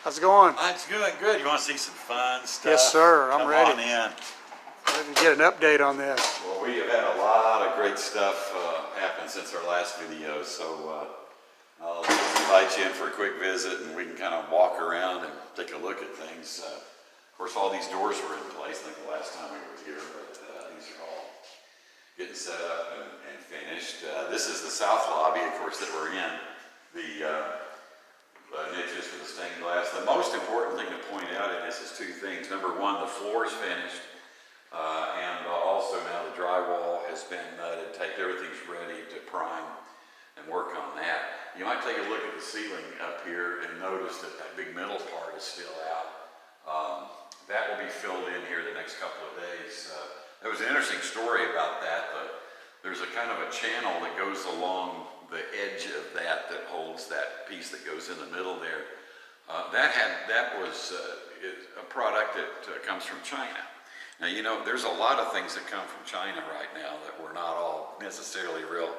How's it going? It's good, good. You want to see some fun stuff? Yes, sir. I'm ready. Come on in. Ready to get an update on this. Well, we have had a lot of great stuff happen since our last video, so I'll just invite you in for a quick visit and we can kind of walk around and take a look at things. Of course, all these doors were in place, I think the last time we were here, but these are all getting set up and finished. This is the south lobby, of course, that we're in. The niches for the stained glass. The most important thing to point out in this is two things. Number one, the floor is finished, and also now the drywall has been mudded. Everything's ready to prime and work on that. You might take a look at the ceiling up here and notice that that big middle part is still out. That will be filled in here the next couple of days. There was an interesting story about that. There's a kind of a channel that goes along the edge of that holds that piece that goes in the middle there. That was a product that comes from China. Now, you know, there's a lot of things that come from China right now that we're not all necessarily real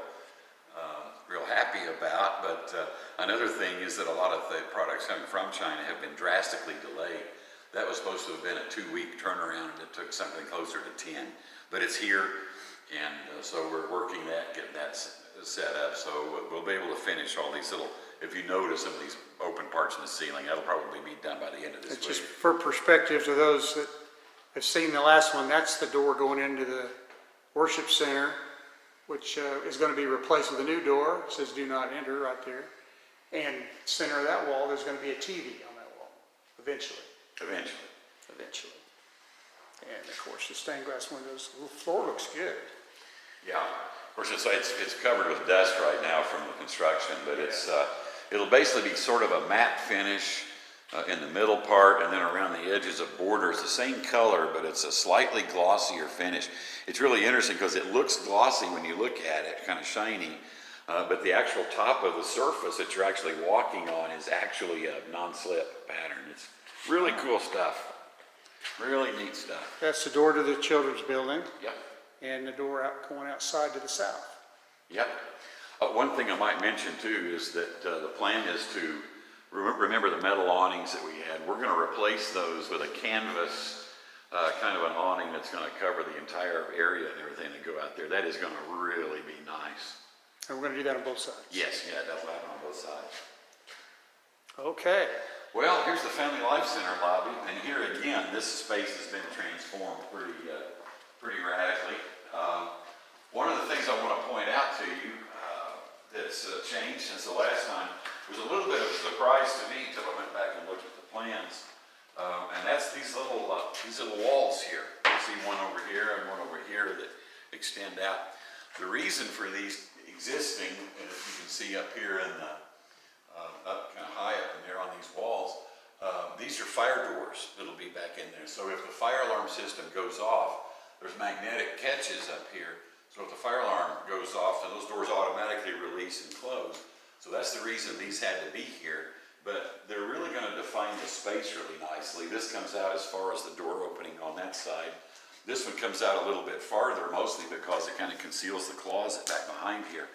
happy about, but another thing is that a lot of the products coming from China have been drastically delayed. That was supposed to have been a 2-week turnaround, and it took something closer to 10, but it's here, and so we're working that, getting that set up, so we'll be able to finish all these little, if you notice some of these open parts in the ceiling, that'll probably be done by the end of this week. Just for perspective to those that have seen the last one, that's the door going into the worship center, which is going to be replaced with a new door. It says do not enter right there. And center of that wall, there's going to be a TV on that wall, eventually. Eventually. And of course the stained glass windows, the floor looks good. Yeah, of course it's covered with dust right now from the construction, but it'll basically be sort of a matte finish in the middle part, and then around the edges of borders, the same color, but it's a slightly glossier finish. It's really interesting because it looks glossy when you look at it, kind of shiny, but the actual top of the surface that you're actually walking on is actually a non-slip pattern. It's really cool stuff. Really neat stuff. That's the door to the children's building. Yep. And the door going outside to the south. Yep. One thing I might mention too is that the plan is to remember the metal awnings that we had. We're going to replace those with a canvas, kind of an awning that's going to cover the entire area and everything that go out there. That is going to really be nice. And we're going to do that on both sides. Yes, yeah, that'll happen on both sides. Okay. Well, here's the Family Life Center lobby, and here again, this space has been transformed pretty radically. One of the things I want to point out to you that's changed since the last time was a little bit of a surprise to me until I went back and looked at the plans, and that's these little walls here. You see one over here and one over here that extend out. The reason for these existing, and if you can see up here in the up kind of high up in there on these walls, these are fire doors that'll be back in there. So if the fire alarm system goes off, there's magnetic catches up here. So if the fire alarm goes off, then those doors automatically release and close. So that's the reason these had to be here. But they're really going to define the space really nicely. This comes out as far as the door opening on that side. This one comes out a little bit farther, mostly because it kind of conceals the closet back behind here.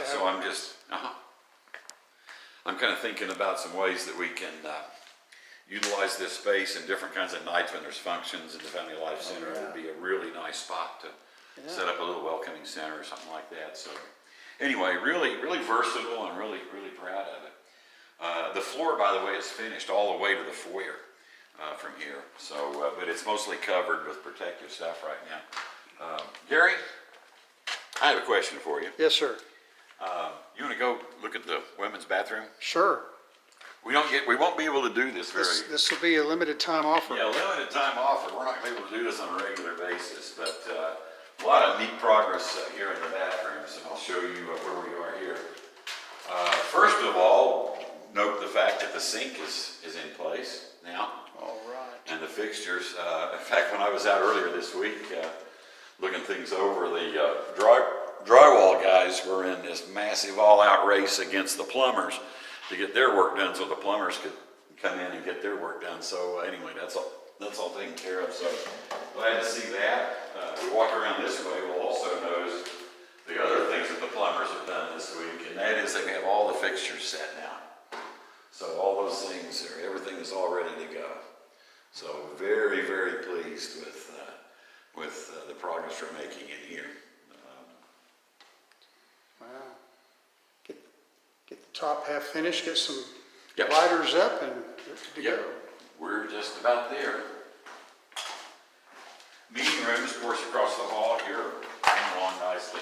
So I'm just, I'm kind of thinking about some ways that we can utilize this space in different kinds of nights when there's functions in the Family Life Center. It would be a really nice spot to set up a little welcoming center or something like that. So anyway, really versatile and really proud of it. The floor, by the way, is finished all the way to the foyer from here. So, but it's mostly covered with protective stuff right now. Gary, I have a question for you. Yes, sir. You want to go look at the women's bathroom? Sure. We won't be able to do this This will be a limited time offer. Yeah, limited time offer. We're not going to be able to do this on a regular basis, but a lot of neat progress here in the bathrooms, and I'll show you where we are here. First of all, note the fact that the sink is in place now. All right. And the fixtures. In fact, when I was out earlier this week looking things over, the drywall guys were in this massive all-out race against the plumbers to get their work done so the plumbers could come in and get their work done. So anyway, that's all taken care of. So glad to see that. We walk around this way, we'll also notice the other things that the plumbers have done this week, and that is they have all the fixtures set now. So all those things, everything is all ready to go. So very, very pleased with the progress we're making in here. Wow. Get the top half finished, get some Yep. lighters up and good to Yep. go. We're just about there. Meeting rooms, of course, across the hall here are coming along nicely.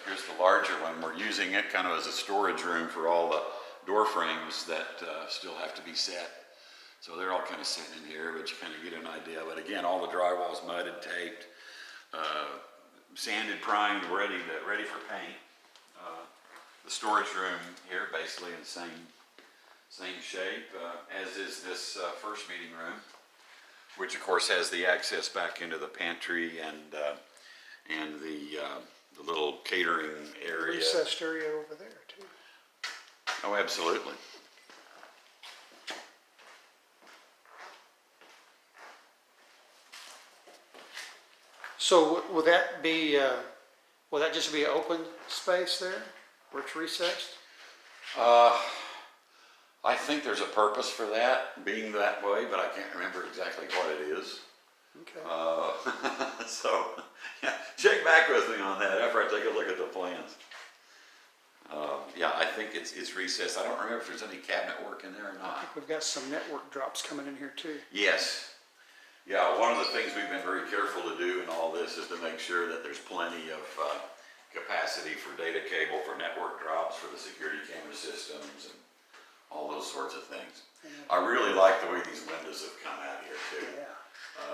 Here's the larger one. We're using it kind of as a storage room for all the door frames that still have to be set. So they're all kind of sitting in here, but you kind of get an idea. But again, all the drywall's mudded, taped, sanded, primed, ready for paint. The storage room here, basically in the same shape, as is this first meeting room, which of course has the access back into the pantry and the little catering area. Recessed area over there too. Oh, absolutely. So will that be, will that just be an open space there where it's recessed? I think there's a purpose for that, being that way, but I can't remember exactly what it is. Okay. So, yeah, check back with me on that after I take a look at the plans. Yeah, I think it's recessed. I don't remember if there's any cabinet work in there or I not. think we've got some network drops coming in here too. Yes. Yeah, one of the things we've been very careful to do in all this is to make sure that there's plenty of capacity for data cable, for network drops, for the security camera systems, and all those sorts of things. I really like the way these windows have come out here too. Yeah.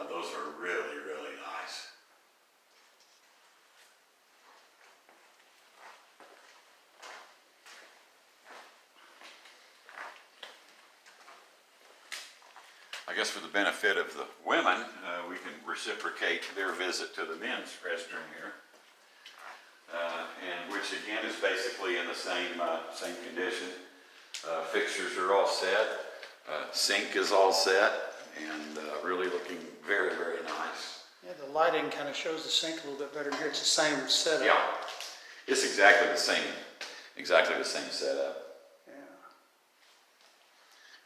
Those are really, really nice. I guess for the benefit of the women, we can reciprocate their visit to the men's restroom here. And which again is basically in the same condition. Fixtures are all set, sink is all set, and really looking very, very nice. Yeah, the lighting kind of shows the sink a little bit better in here. It's the same setup. Yeah, it's exactly the same setup. Yeah.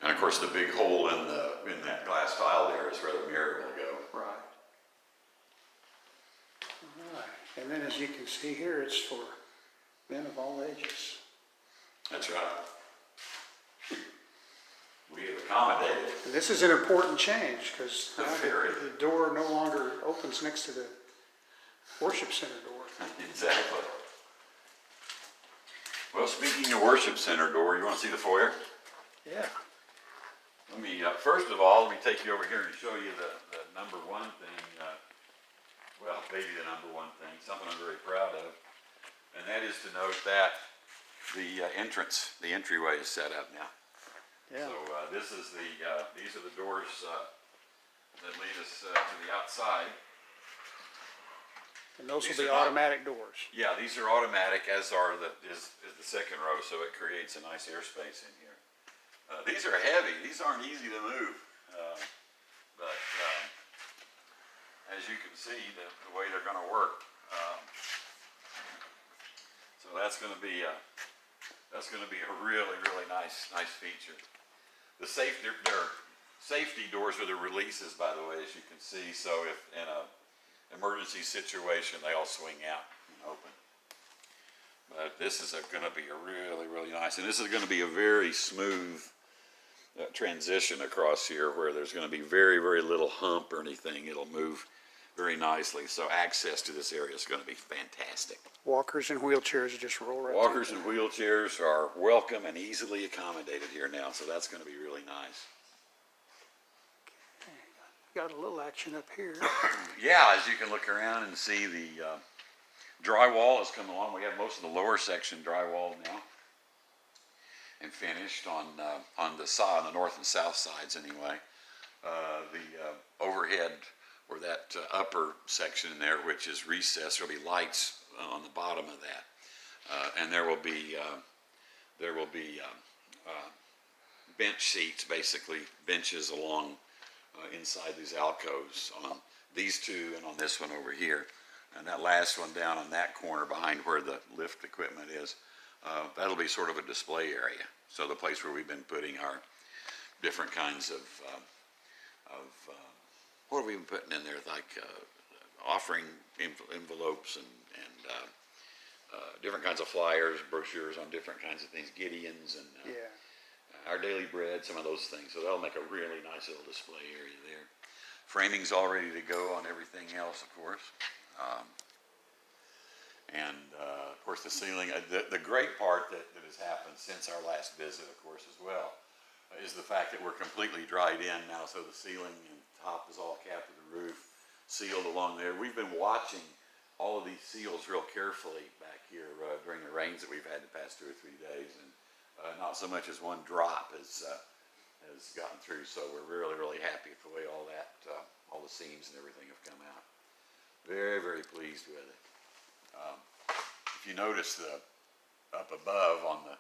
And of course, the big hole in that glass tile there is where the mirror will go. Right. All right. And then as you can see here, it's for men of all ages. That's right. We have accommodated. And this is an important change because Very. the door no longer opens next to the worship center door. Exactly. Well, speaking of worship center door, you want to see the foyer? Yeah. Let me, first of all, let me take you over here and show you the number one thing, well, maybe the number one thing, something I'm very proud of, and that is to note that the entryway is set up now. Yeah. So these are the doors that lead us to the outside. And those These will be are not- automatic doors. Yeah, these are automatic, as is the second row, so it creates a nice airspace in here. These are heavy. These aren't easy to move, but as you can see, the way they're going to work. So that's going to be a really, really nice feature. They're safety doors with the releases, by the way, as you can see. So if in a emergency situation, they all swing out and open. But this is going to be a really, really nice, and this is going to be a very smooth transition across here where there's going to be very, very little hump or anything. It'll move very nicely. So access to this area is going to be fantastic. Walkers and wheelchairs just roll right Walkers through. and wheelchairs are welcome and easily accommodated here now, so that's going to be really nice. Got a little action up here. Yeah, as you can look around and see, the drywall has come along. We have most of the lower section drywall now and finished on the north and south sides anyway. The overhead, or that upper section there, which is recessed, there'll be lights on the bottom of that, and there will be bench seats, basically benches along inside these alcoves on these two and on this one over here. And that last one down on that corner behind where the lift equipment is, that'll be sort of a display area. So the place where we've been putting our different kinds of what have we been putting in there, like offering envelopes and different kinds of flyers, brochures on different kinds of things, Gideons and our daily bread, some of those things. So that'll make a really nice little display area there. Framing's all ready to go on everything else, of course. Of course, the ceiling, the great part that has happened since our last visit, of course, as well, is the fact that we're completely dried in now. So the ceiling and top is all capped to the roof, sealed along there. We've been watching all of these seals real carefully back here during the rains that we've had the past 2 or 3 days, and not so much as one drop has gotten through. So we're really, really happy with the way all the seams and everything have come out. Very, very pleased with it. If you notice up above on the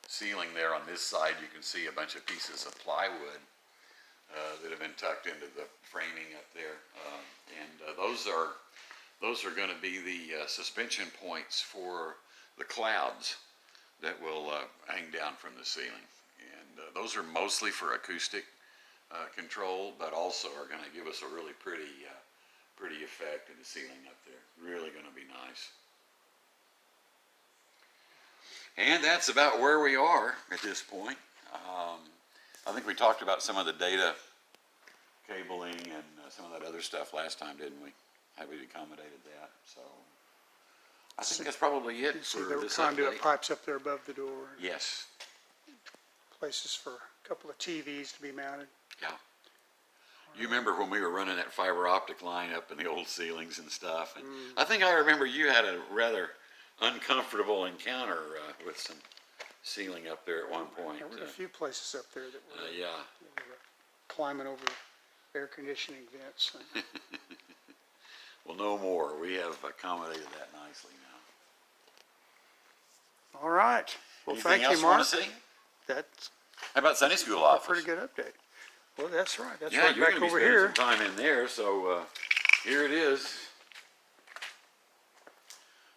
ceiling there on this side, you can see a bunch of pieces of plywood that have been tucked into the framing up there, those are going to be the suspension points for the clouds that will hang down from the ceiling. And those are mostly for acoustic control, but also are going to give us a really pretty effect in the ceiling up there. Really going to be nice. And that's about where we are at this point. I think we talked about some of the data cabling and some of that other stuff last time, didn't we? How we accommodated that. So I think that's probably it for See, there were this conduit update. pipes up there above the door. Yes. Places for a couple of TVs to be mounted. Yeah. You remember when we were running that fiber optic line up in the old ceilings and stuff? And I think I remember you had a rather uncomfortable encounter with some ceiling up there at one point. There were a few places up there that were, Yeah. that were climbing over air conditioning vents. And Well, no more. We have accommodated that nicely now. all right. Well, Anything thank else you, you want Mark. to see? That's How about Sunday school a office? pretty good update. Well, that's right. That's Yeah, right you're back going to be over spending here. some time in there, so here it is.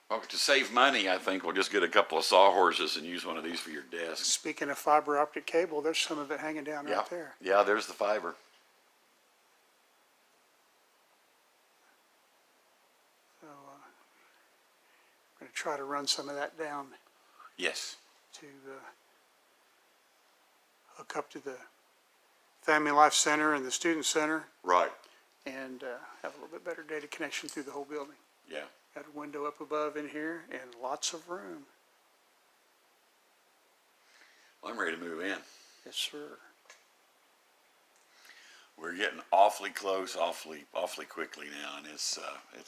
Well, to save money, I think we'll just get a couple of sawhorses and use one of these for your desk. Speaking of fiber optic cable, there's some of it hanging down Yeah, right there. yeah, there's the fiber. So I'm going to try to run some of that down Yes. to hook up to the Family Life Center and the Student Center Right. and have a little bit better data connection through the whole building. Yeah. Got a window up above in here and lots of room. Well, I'm ready to move in. Yes, sir. We're getting awfully close, awfully quickly now, and it's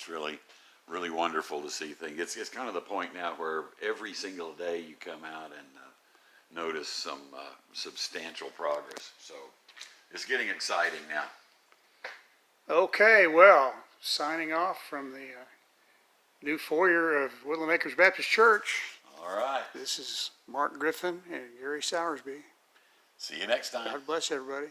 really, really wonderful to see things. It's kind of the point now where every single day you come out and notice some substantial progress. So it's getting exciting now. Okay, well, signing off from the new foyer of Woodland Acres Baptist Church. All right. This is Mark Griffin and Gary Sowersby. See you next time. God bless everybody.